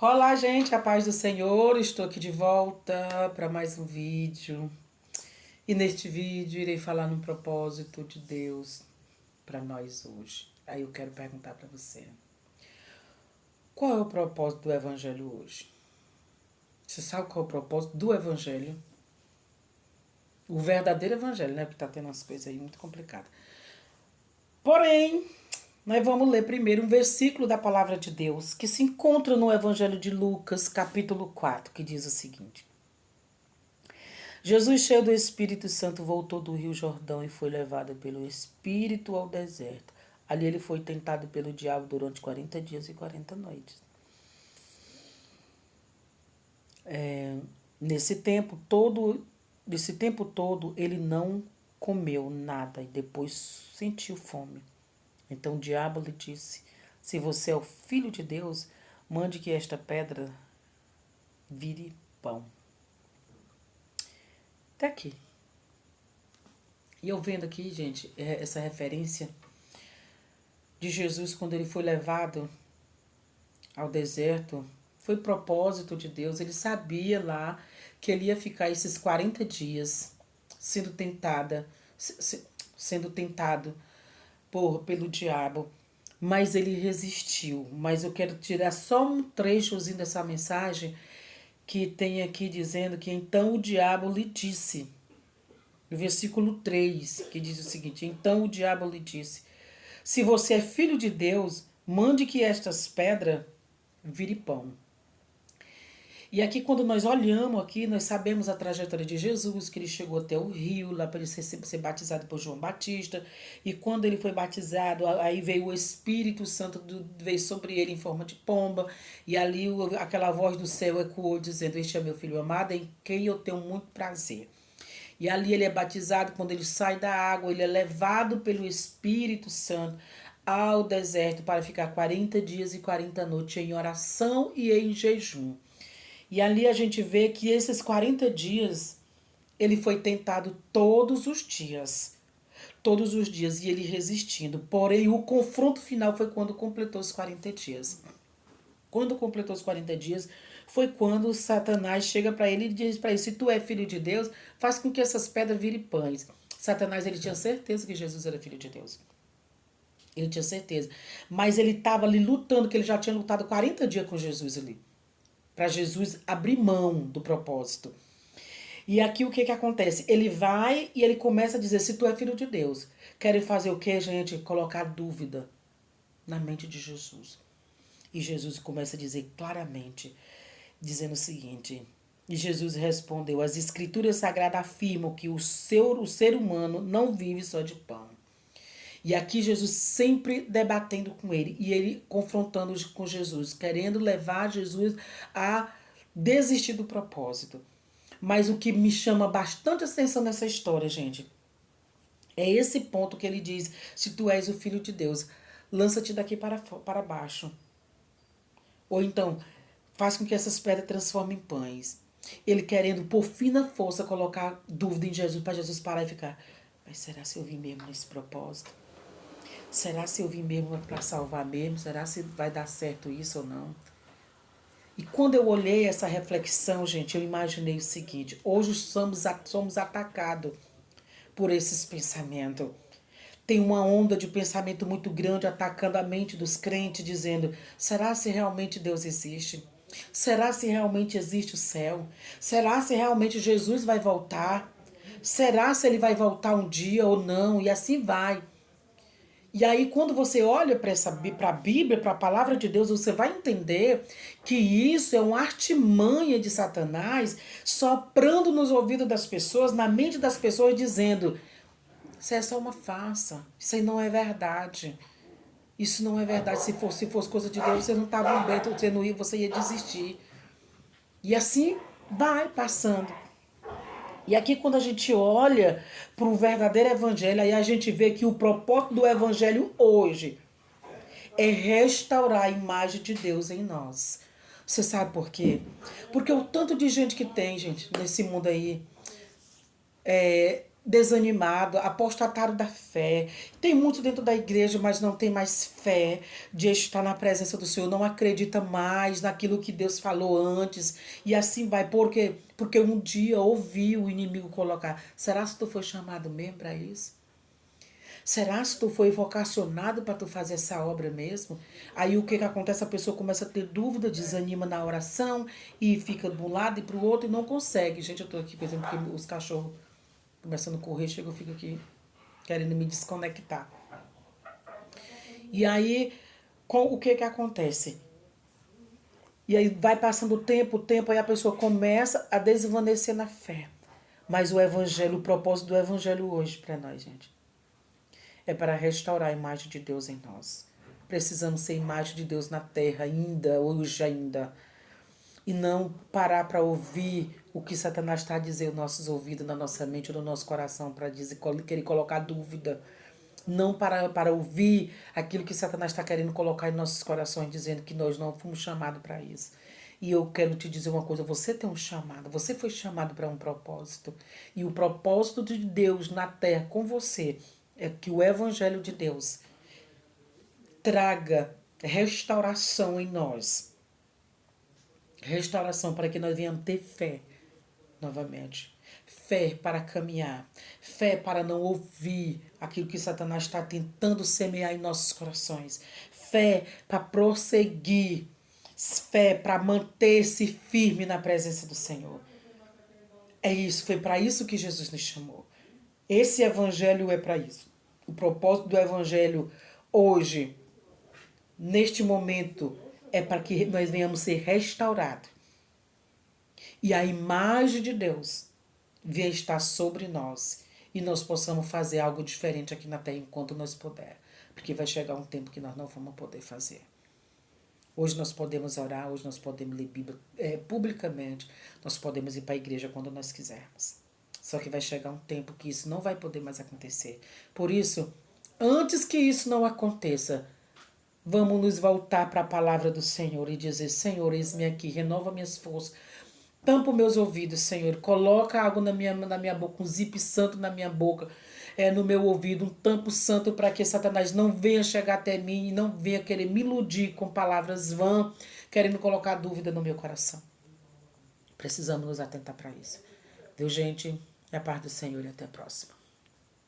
Olá, gente, a paz do Senhor. Estou aqui de volta para mais um vídeo. E neste vídeo irei falar num propósito de Deus para nós hoje. Aí eu quero perguntar para você: qual é o propósito do evangelho hoje? Você sabe qual é o propósito do evangelho? O verdadeiro evangelho, né? Porque tá tendo umas coisas aí muito complicadas. Porém, nós vamos ler primeiro um versículo da palavra de Deus que se encontra no Evangelho de Lucas, capítulo 4, que diz o seguinte: Jesus, cheio do Espírito Santo, voltou do Rio Jordão e foi levado pelo Espírito ao deserto. Ali ele foi tentado pelo diabo durante 40 dias e 40 noites. Nesse tempo todo, ele não comeu nada e depois sentiu fome. Então o diabo lhe disse: se você é o filho de Deus, mande que esta pedra vire pão. Até aqui. E eu vendo aqui, gente, essa referência de Jesus quando ele foi levado ao deserto, foi propósito de Deus. Ele sabia lá que ele ia ficar esses 40 dias sendo sendo tentado pelo diabo. Mas ele resistiu. Mas eu quero tirar só um trechozinho dessa mensagem que tem aqui dizendo que então o diabo lhe disse. No versículo 3, que diz o seguinte: então o diabo lhe disse: se você é filho de Deus, mande que estas pedras vire pão. E aqui, quando nós olhamos aqui, nós sabemos a trajetória de Jesus, que ele chegou até o rio, lá para ele ser batizado por João Batista. E quando ele foi batizado, aí veio o Espírito Santo, veio sobre ele em forma de pomba. E ali aquela voz do céu ecoou, dizendo: este é meu filho amado, em quem eu tenho muito prazer. E ali ele é batizado. Quando ele sai da água, ele é levado pelo Espírito Santo ao deserto para ficar 40 dias e 40 noites em oração e em jejum. E ali a gente vê que esses 40 dias ele foi tentado todos os dias. Todos os dias, e ele resistindo. Porém, o confronto final foi quando completou os 40 dias. Quando completou os 40 dias, foi quando Satanás chega para ele e diz para ele: se tu é filho de Deus, faz com que essas pedras virem pães. Satanás, ele tinha certeza que Jesus era filho de Deus. Ele tinha certeza. Mas ele estava ali lutando, que ele já tinha lutado 40 dias com Jesus ali. Para Jesus abrir mão do propósito. E aqui o que acontece? Ele vai e ele começa a dizer: se tu é filho de Deus. Querem fazer o que, gente? Colocar dúvida na mente de Jesus. E Jesus começa a dizer claramente, dizendo o seguinte: e Jesus respondeu: as escrituras sagradas afirmam que o ser humano não vive só de pão. E aqui Jesus sempre debatendo com ele, e ele confrontando com Jesus, querendo levar Jesus a desistir do propósito. Mas o que me chama bastante atenção nessa história, gente, é esse ponto que ele diz: se tu és o filho de Deus, lança-te daqui para baixo. Ou então, faz com que essas pedras transformem em pães. Ele querendo, por fina força, colocar dúvida em Jesus, para Jesus parar e ficar: mas será se eu vim mesmo nesse propósito? Será se eu vim mesmo para salvar mesmo? Será se vai dar certo isso ou não? E quando eu olhei essa reflexão, gente, eu imaginei o seguinte: hoje somos atacados por esses pensamentos. Tem uma onda de pensamento muito grande atacando a mente dos crentes, dizendo: será se realmente Deus existe? Será se realmente existe o céu? Será se realmente Jesus vai voltar? Será se ele vai voltar um dia ou não? E assim vai. E aí, quando você olha para a Bíblia, para a palavra de Deus, você vai entender que isso é uma artimanha de Satanás soprando nos ouvidos das pessoas, na mente das pessoas, dizendo: isso é só uma farsa, isso aí não é verdade. Isso não é verdade. Se fosse coisa de Deus, você não estava bem, você ia desistir. E assim vai passando. E aqui, quando a gente olha para o verdadeiro evangelho, aí a gente vê que o propósito do evangelho hoje é restaurar a imagem de Deus em nós. Você sabe por quê? Porque o tanto de gente que tem, gente, nesse mundo aí, desanimado, apostataram da fé. Tem muito dentro da igreja, mas não tem mais fé de estar na presença do Senhor, não acredita mais naquilo que Deus falou antes. E assim vai, porque um dia ouvi o inimigo colocar: será que tu foi chamado mesmo para isso? Será que tu foi vocacionado para tu fazer essa obra mesmo? Aí o que que acontece? A pessoa começa a ter dúvida, desanima na oração e fica de um lado e para o outro e não consegue. Gente, eu tô aqui, por exemplo, porque os cachorros começando a correr, chega, eu fico aqui querendo me desconectar. E aí, o que que acontece? E aí vai passando o tempo, aí a pessoa começa a desvanecer na fé. Mas o evangelho, o propósito do evangelho hoje para nós, gente, é para restaurar a imagem de Deus em nós. Precisamos ser imagem de Deus na terra ainda, hoje ainda. E não parar para ouvir o que Satanás está a dizer nos nossos ouvidos, na nossa mente, no nosso coração, para dizer, querer colocar dúvida. Não para ouvir aquilo que Satanás está querendo colocar em nossos corações, dizendo que nós não fomos chamados para isso. E eu quero te dizer uma coisa, você tem um chamado, você foi chamado para um propósito. E o propósito de Deus na terra com você é que o evangelho de Deus traga restauração em nós. Restauração para que nós venhamos ter fé novamente. Fé para caminhar. Fé para não ouvir aquilo que Satanás está tentando semear em nossos corações. Fé para prosseguir. Fé para manter-se firme na presença do Senhor. É isso, foi para isso que Jesus nos chamou. Esse evangelho é para isso. O propósito do evangelho hoje, neste momento, é para que nós venhamos ser restaurados. E a imagem de Deus venha estar sobre nós. E nós possamos fazer algo diferente aqui na terra enquanto nós puder. Porque vai chegar um tempo que nós não vamos poder fazer. Hoje nós podemos orar, hoje nós podemos ler Bíblia publicamente. Nós podemos ir para a igreja quando nós quisermos. Só que vai chegar um tempo que isso não vai poder mais acontecer. Por isso, antes que isso não aconteça, vamos nos voltar para a palavra do Senhor e dizer: Senhor, eis-me aqui, renova minhas forças. Tampa meus ouvidos, Senhor. Coloca algo na minha boca, um zip santo na minha boca, no meu ouvido, um tampo santo para que Satanás não venha chegar até mim e não venha querer me iludir com palavras vãs, querendo colocar dúvida no meu coração. Precisamos nos atentar para isso. Deus, gente, é a paz do Senhor e até a próxima.